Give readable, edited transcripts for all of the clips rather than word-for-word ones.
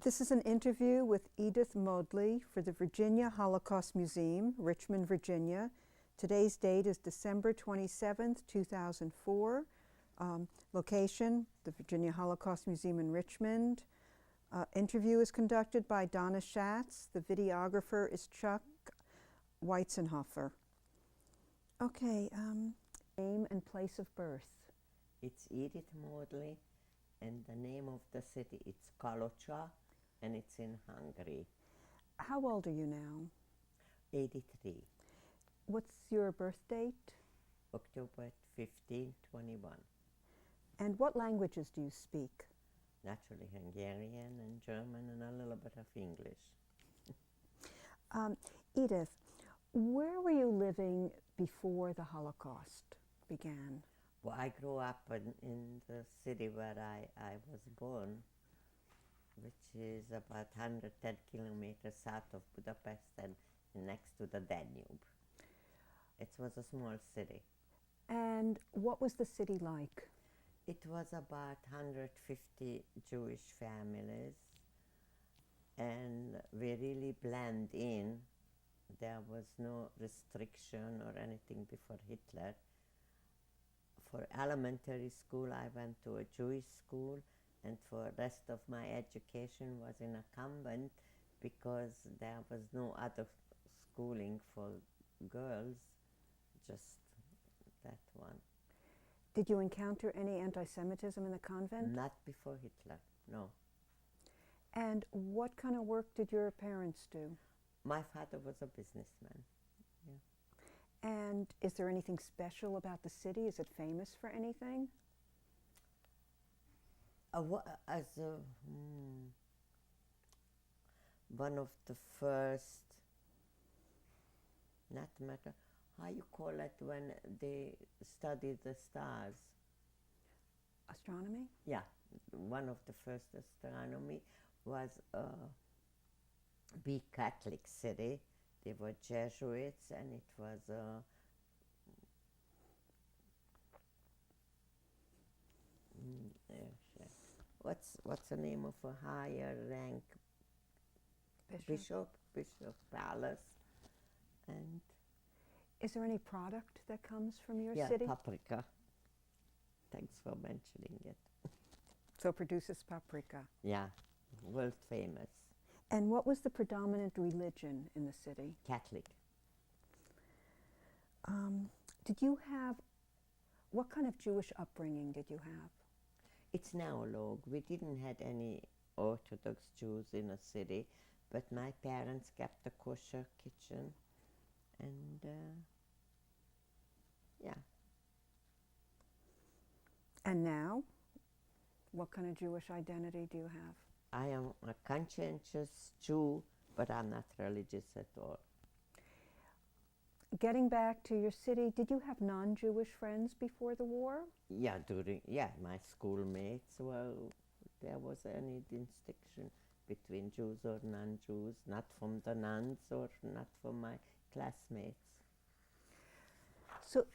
This is an interview with Edith Modly for the Virginia Holocaust Museum, Richmond, Virginia. Today's date is December 27th, 2004. Location, the Virginia Holocaust Museum in Richmond. Interview is conducted by Donna Schatz. The videographer is Chuck Weitzenhofer. Okay, name and place of birth. It's Edith Modly, and the name of the city is Kalocsa, and it's in Hungary. How old are you now? 83. What's your birth date? October 15, 21. And what languages do you speak? Naturally Hungarian and German and a little bit of English. Edith, where were you living before the Holocaust began? Well, I grew up in the city where I was born, which is about 110 kilometers south of Budapest and next to the Danube. It was a small city. And what was the city like? It was about 150 Jewish families, and we really blend in. There was no restriction or anything before Hitler. For elementary school, I went to a Jewish school, and for the rest of my education was in a convent because there was no other schooling for girls, just that one. Did you encounter any anti-Semitism in the convent? Not before Hitler, no. And what kind of work did your parents do? My father was a businessman. Yeah. And is there anything special about the city? Is it famous for anything? One of the first, not matter, how you call it when they study the stars? Astronomy? Yeah, one of the first astronomy was a big Catholic city. They were Jesuits, and it was what's the name of a higher rank? Bishop Palace. And is there any product that comes from your yeah, city? paprika. Thanks for mentioning it. So it produces paprika. Yeah, world famous. And what was the predominant religion in the city? Catholic. Did you have, what kind of Jewish upbringing did you have? It's now log. We didn't have any Orthodox Jews in the city, but my parents kept a kosher kitchen, and yeah. And now, what kind of Jewish identity do you have? I am a conscientious Jew, but I'm not religious at all. Getting back to your city, did you have non-Jewish friends before the war? Yeah, my schoolmates, well, there was any distinction between Jews or non-Jews, not from the nuns or not from my classmates. So,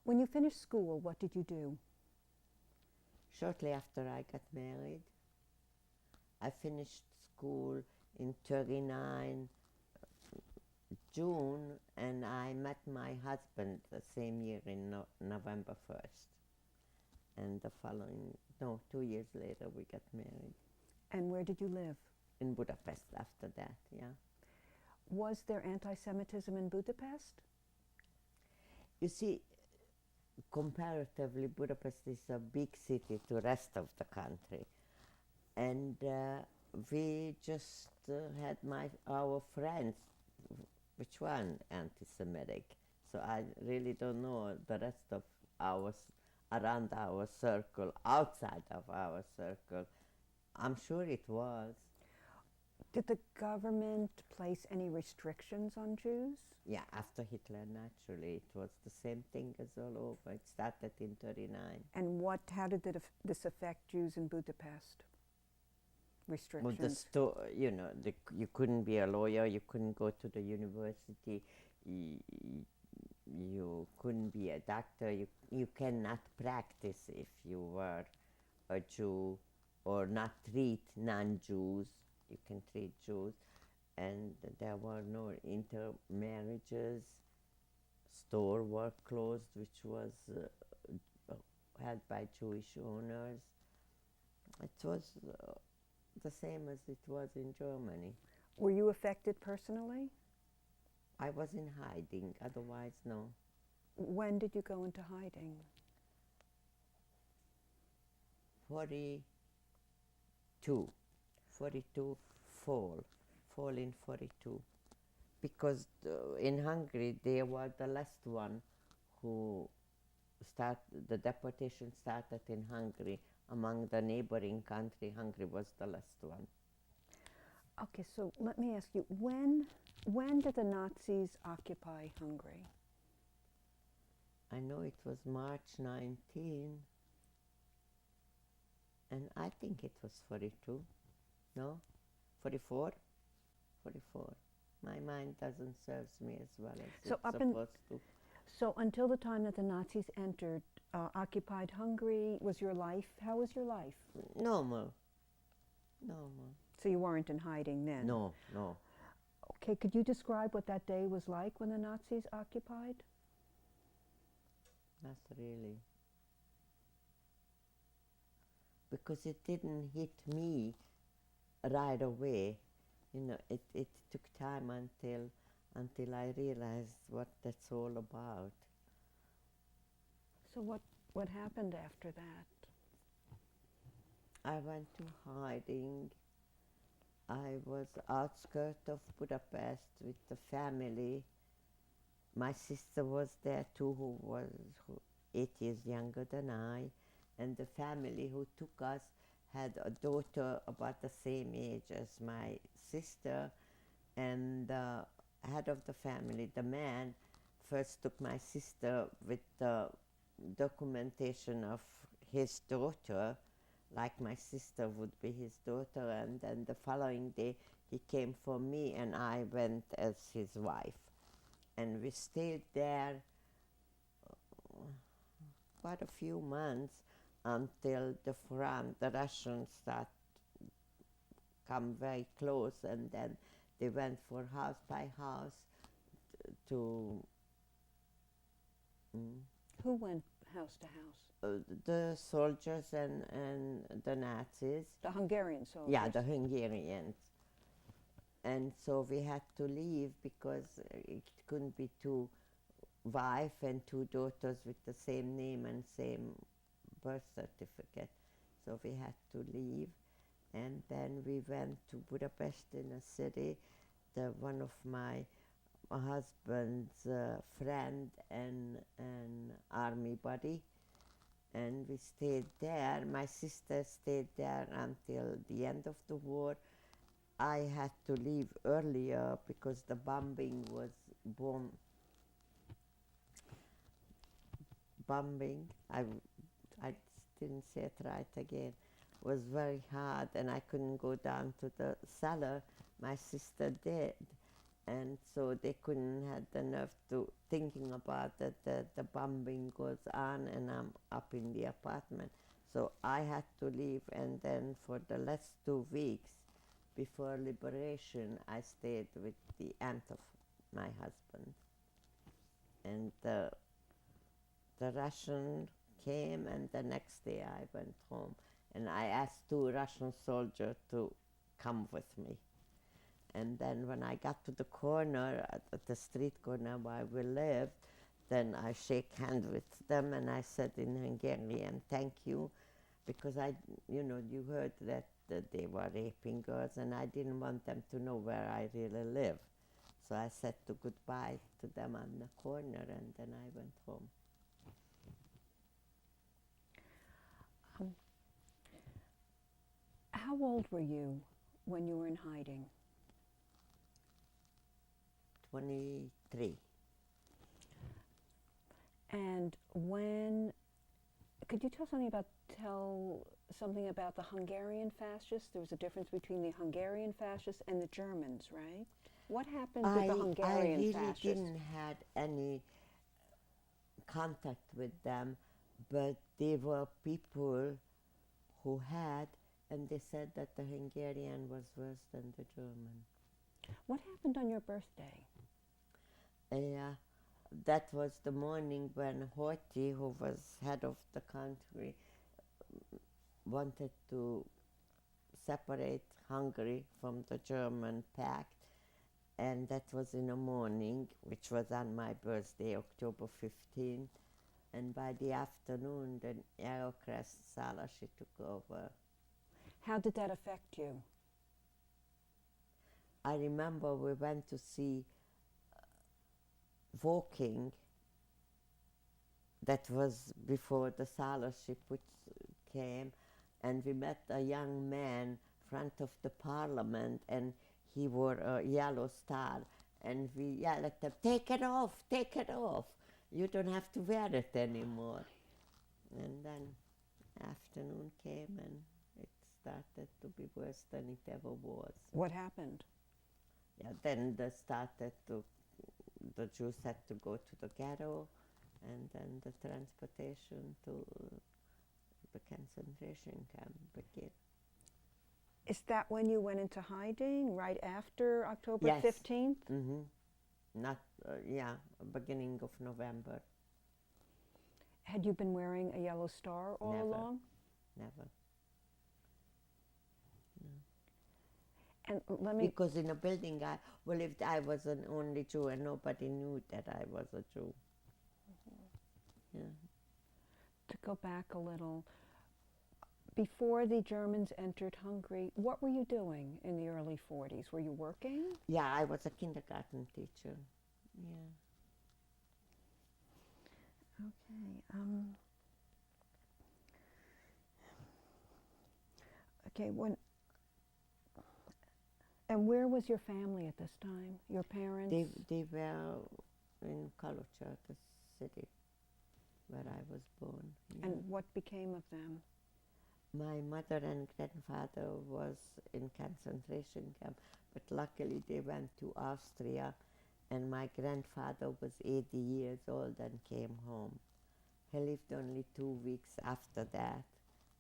when you finished school, what did you do? Shortly after I got married, I finished school in 39 June, and I met my husband the same year in November 1st. And the following, 2 years later, we got married. And where did you live? In Budapest after that, yeah. Was there anti-Semitism in Budapest? You see, comparatively, Budapest is a big city to the rest of the country. And we just had our friends, which one anti-Semitic. So I really don't know the rest of around our circle, outside of our circle. I'm sure it was. Did the government place any restrictions on Jews? Yeah, after Hitler, naturally. It was the same thing as all over. It started in 39. And how did this affect Jews in Budapest? Restrictions? Well, you couldn't be a lawyer, you couldn't go to the university, you couldn't be a doctor, you cannot practice if you were a Jew or not treat non-Jews. You can treat Jews. And there were no intermarriages. Store were closed, which was held by Jewish owners. It was the same as it was in Germany. Were you affected personally? I was in hiding, otherwise no. When did you go into hiding? 42 fall in 42. Because in Hungary they were the last one who the deportation started in Hungary. Among the neighboring country, Hungary was the last one. Okay, so let me ask you, when did the Nazis occupy Hungary? I know it was March 19, and I think it was 42. No? 44? 44. My mind doesn't serve me as well as So it's supposed to. So until the time that the Nazis entered, occupied Hungary, how was your life? Normal. So you weren't in hiding then? No. Okay, could you describe what that day was like when the Nazis occupied? Not really. Because it didn't hit me right away. It took time until I realized what that's all about. So what happened after that? I went to hiding. I was outskirts of Budapest with the family. My sister was there too, who was 8 years younger than I, and the family who took us had a daughter about the same age as my sister, and the head of the family, the man, first took my sister with the documentation of his daughter, like my sister would be his daughter, and then the following day he came for me and I went as his wife. And we stayed there quite a few months until the Russians start come very close, and then they went for house by house to... Who went house to house? The soldiers and the Nazis. The Hungarian soldiers? Yeah, the Hungarians. And so we had to leave because it couldn't be two wives and two daughters with the same name and same birth certificate. So we had to leave. And then we went to Budapest in a city. One of my husband's friend and army buddy. And we stayed there. My sister stayed there until the end of the war. I had to leave earlier because the bombing was bombing. I didn't say it right again. Was very hard, and I couldn't go down to the cellar. My sister did, and so they couldn't have the nerve to thinking about that the bombing goes on, and I'm up in the apartment. So I had to leave, and then for the last 2 weeks before liberation, I stayed with the aunt of my husband, and the Russian came, and the next day I went home. And I asked 2 Russian soldiers to come with me. And then when I got to the corner, at the street corner where we lived, then I shake hands with them and I said in Hungarian, thank you, because you heard that they were raping girls and I didn't want them to know where I really live. So I said goodbye to them on the corner and then I went home. How old were you when you were in hiding? 23. And could you tell something about the Hungarian fascists? There was a difference between the Hungarian fascists and the Germans, right? What happened with the Hungarian fascists? I really didn't have any contact with them, but they were people who had And they said that the Hungarian was worse than the German. What happened on your birthday? Yeah, that was the morning when Horthy, who was head of the country, wanted to separate Hungary from the German pact, and that was in the morning, which was on my birthday, October 15th, and by the afternoon the Aerocrest Szálasi took over. How did that affect you? I remember we went to see Walking, that was before the Szálasi came, and we met a young man in front of the parliament, and he wore a yellow star, and we yelled at him, take it off, you don't have to wear it anymore. And then afternoon came and it started to be worse than it ever was. What happened? Yeah, then the Jews had to go to the ghetto, and then the transportation to the concentration camp began. Is that when you went into hiding, right after October Yes. 15th? Mm-hmm. Not, beginning of November. Had you been wearing a yellow star all Never. along? Never. And let me... Because in a building, if I was an only Jew and nobody knew that I was a Jew. Yeah. To go back a little, before the Germans entered Hungary, what were you doing in the early 40s? Were you working? Yeah, I was a kindergarten teacher. Yeah. Okay. Okay. And where was your family at this time? Your parents? They were in Kalocsa, the city where I was born. Yeah. And what became of them? My mother and grandfather was in concentration camp, but luckily they went to Austria, and my grandfather was 80 years old and came home. He lived only 2 weeks after that,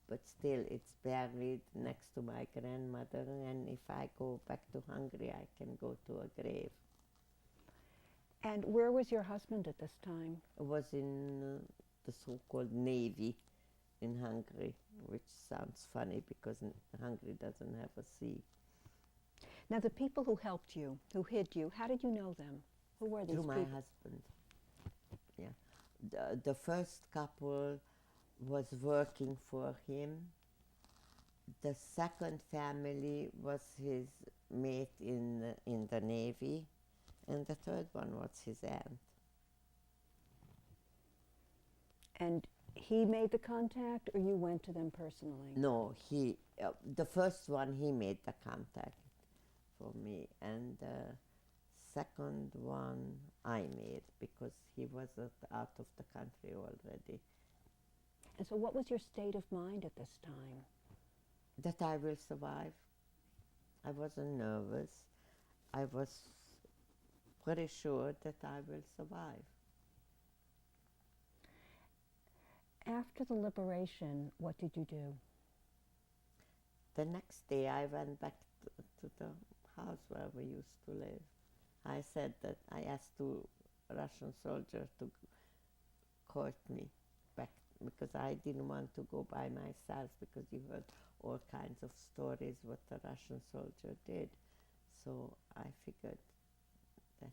but still it's buried next to my grandmother, and if I go back to Hungary, I can go to a grave. And where was your husband at this time? It was in the so-called Navy in Hungary, which sounds funny because Hungary doesn't have a sea. Now, the people who helped you, who hid you, how did you know them? Who were these Through people? my husband. Yeah. The first couple was working for him. The second family was his mate in the Navy. And the third one was his aunt. And he made the contact, or you went to them personally? No, the first one he made the contact for me, and the second one I made because he was out of the country already. And so what was your state of mind at this time? That I will survive. I wasn't nervous. I was pretty sure that I will survive. After the liberation, what did you do? The next day I went back to the house where we used to live. I said that I asked two Russian soldiers to court me back because I didn't want to go by myself because you heard all kinds of stories what the Russian soldier did. So I figured that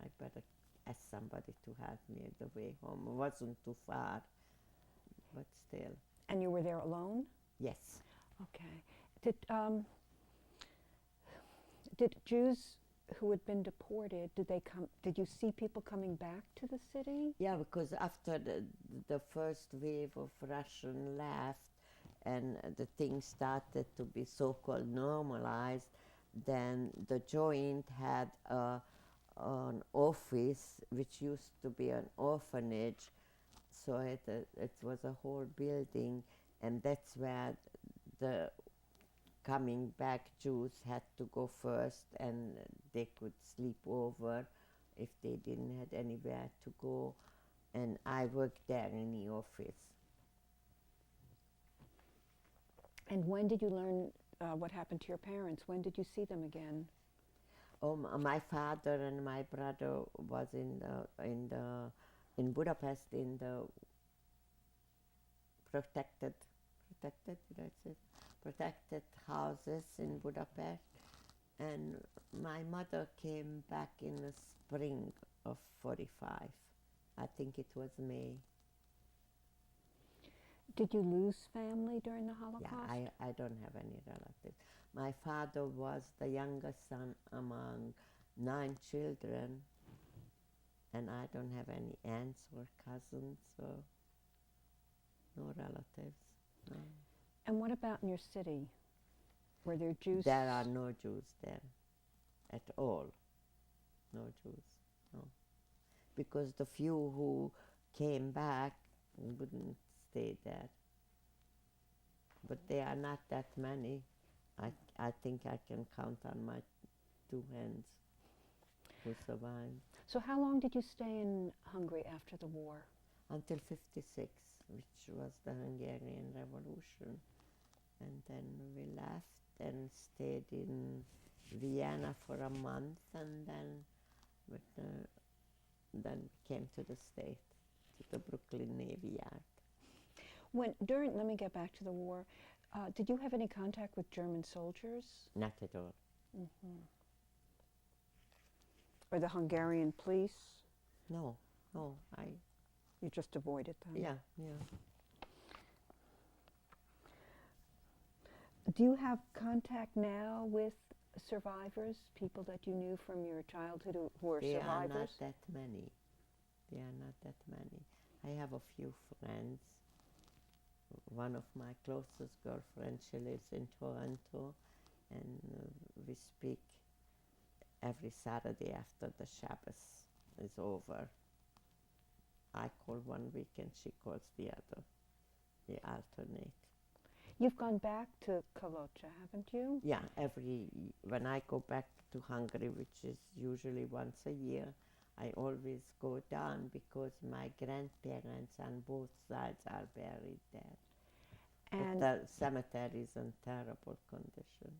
I better ask somebody to help me at the way home. It wasn't too far, but still. And you were there alone? Yes. Okay. Did Jews who had been deported, did you see people coming back to the city? Yeah, because after the first wave of Russian left and the things started to be so-called normalized, then the Joint had an office which used to be an orphanage, so it was a whole building, and that's where the coming back Jews had to go first, and they could sleep over if they didn't have anywhere to go, and I worked there in the office. And when did you learn what happened to your parents? When did you see them again? Oh, my father and my brother was in Budapest in the protected houses in Budapest, and my mother came back in the spring of 45. I think it was May. Did you lose family during the Holocaust? Yeah, I don't have any relatives. My father was the youngest son among 9 children, and I don't have any aunts or cousins, so no relatives. No. And what about in your city? Were there Jews? There are no Jews there at all. No Jews, no. Because the few who came back wouldn't stay there. But there are not that many. I think I can count on my 2 hands who survived. So how long did you stay in Hungary after the war? Until 56, which was the Hungarian Revolution. And then we left and stayed in Vienna for a month, and then came to the States, to the Brooklyn Navy Yard. Let me get back to the war. Did you have any contact with German soldiers? Not at all. Mm-hmm. Or the Hungarian police? No. You just avoided them? Yeah. Do you have contact now with survivors, people that you knew from your childhood who are There survivors? are not that many. I have a few friends. One of my closest girlfriends, she lives in Toronto, and we speak every Saturday after the Shabbos is over. I call one week and she calls the other. We alternate. You've gone back to Kalocha, haven't you? Yeah, when I go back to Hungary, which is usually once a year, I always go down because my grandparents on both sides are buried there. And the cemetery is in terrible condition.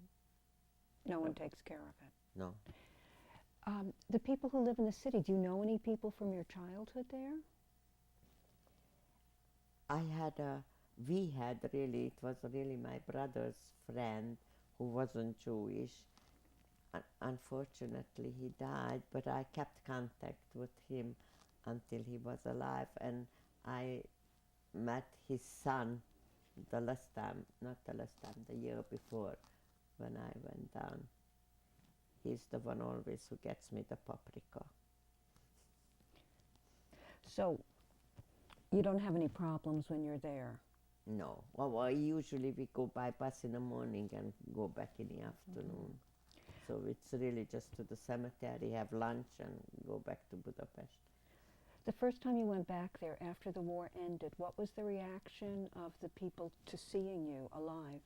No one takes care of it. No. The people who live in the city, do you know any people from your childhood there? It was really my brother's friend who wasn't Jewish. Unfortunately, he died, but I kept contact with him until he was alive, and I met his son the year before when I went down. He's the one always who gets me the paprika. So you don't have any problems when you're there? No. Well, usually we go by bus in the morning and go back in the afternoon. So it's really just to the cemetery, have lunch, and go back to Budapest. The first time you went back there after the war ended, what was the reaction of the people to seeing you alive?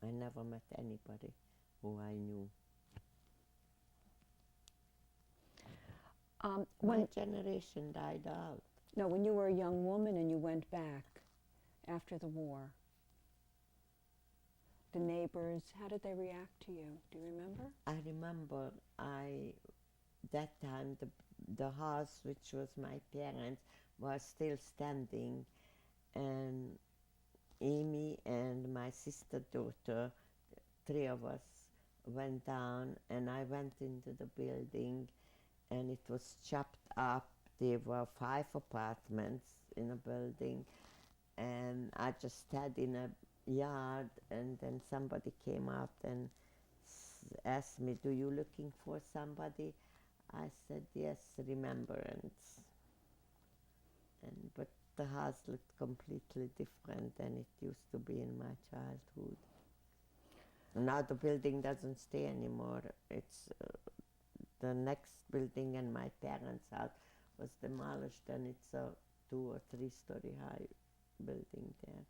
I never met anybody who I knew. My generation died out. No, when you were a young woman and you went back after the war, the neighbors, how did they react to you? Do you remember? I remember that time the house, which was my parents, was still standing, and Amy and my sister daughter, 3 of us, went down, and I went into the building, and it was chopped up. There were 5 apartments in a building, and I just stood in a yard, and then somebody came out and asked me, "Do you looking for somebody?" I said, "Yes, remembrance." But the house looked completely different than it used to be in my childhood. Now the building doesn't stay anymore. It's the next building, and my parents' house was demolished, and it's a 2 or 3 story high building there.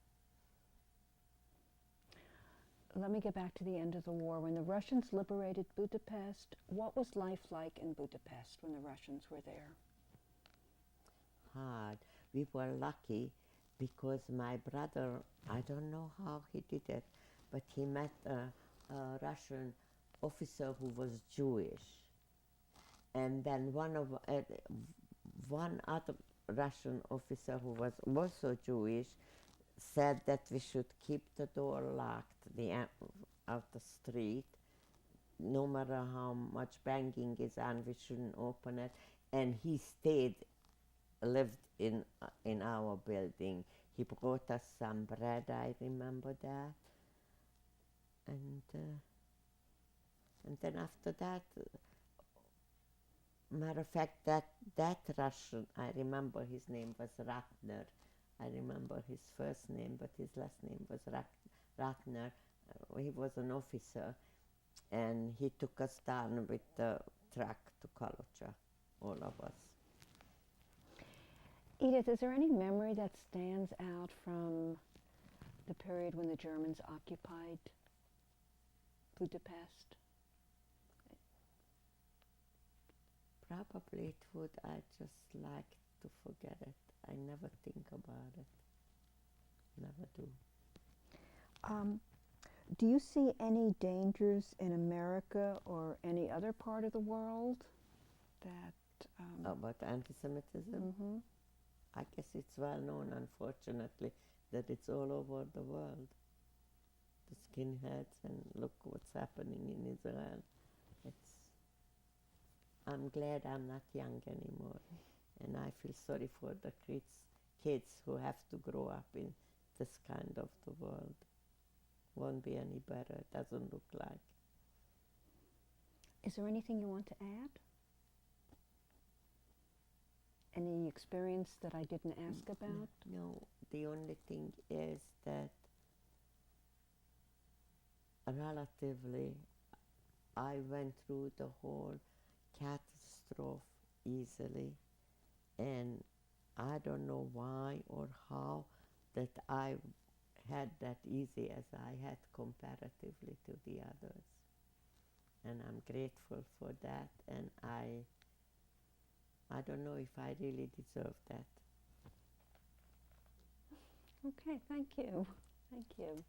Let me get back to the end of the war. When the Russians liberated Budapest, what was life like in Budapest when the Russians were there? Hard. We were lucky because my brother, I don't know how he did it, but he met a Russian officer who was Jewish. And then one other Russian officer who was also Jewish said that we should keep the door locked out the street. No matter how much banging is on, we shouldn't open it. And he lived in our building. He brought us some bread, I remember that. And then after that, matter of fact, that Russian, I remember his name was Ratner. I remember his first name, but his last name was Ratner. He was an officer, and he took us down with the truck to Kalocha, all of us. Edith, is there any memory that stands out from the period when the Germans occupied Budapest? Probably it would. I just like to forget it. I never think about it. Never do. Do you see any dangers in America or any other part of the world that... About anti-Semitism? Mm-hmm. I guess it's well known, unfortunately, that it's all over the world. The skinheads, and look what's happening in Israel. I'm glad I'm not young anymore, and I feel sorry for the kids who have to grow up in this kind of the world. Won't be any better, it doesn't look like. Is there anything you want to add? Any experience that I didn't ask about? No, the only thing is that relatively I went through the whole catastrophe easily, and I don't know why or how that I had that easy as I had comparatively to the others, and I'm grateful for that, and I don't know if I really deserve that. Okay, thank you. Thank you.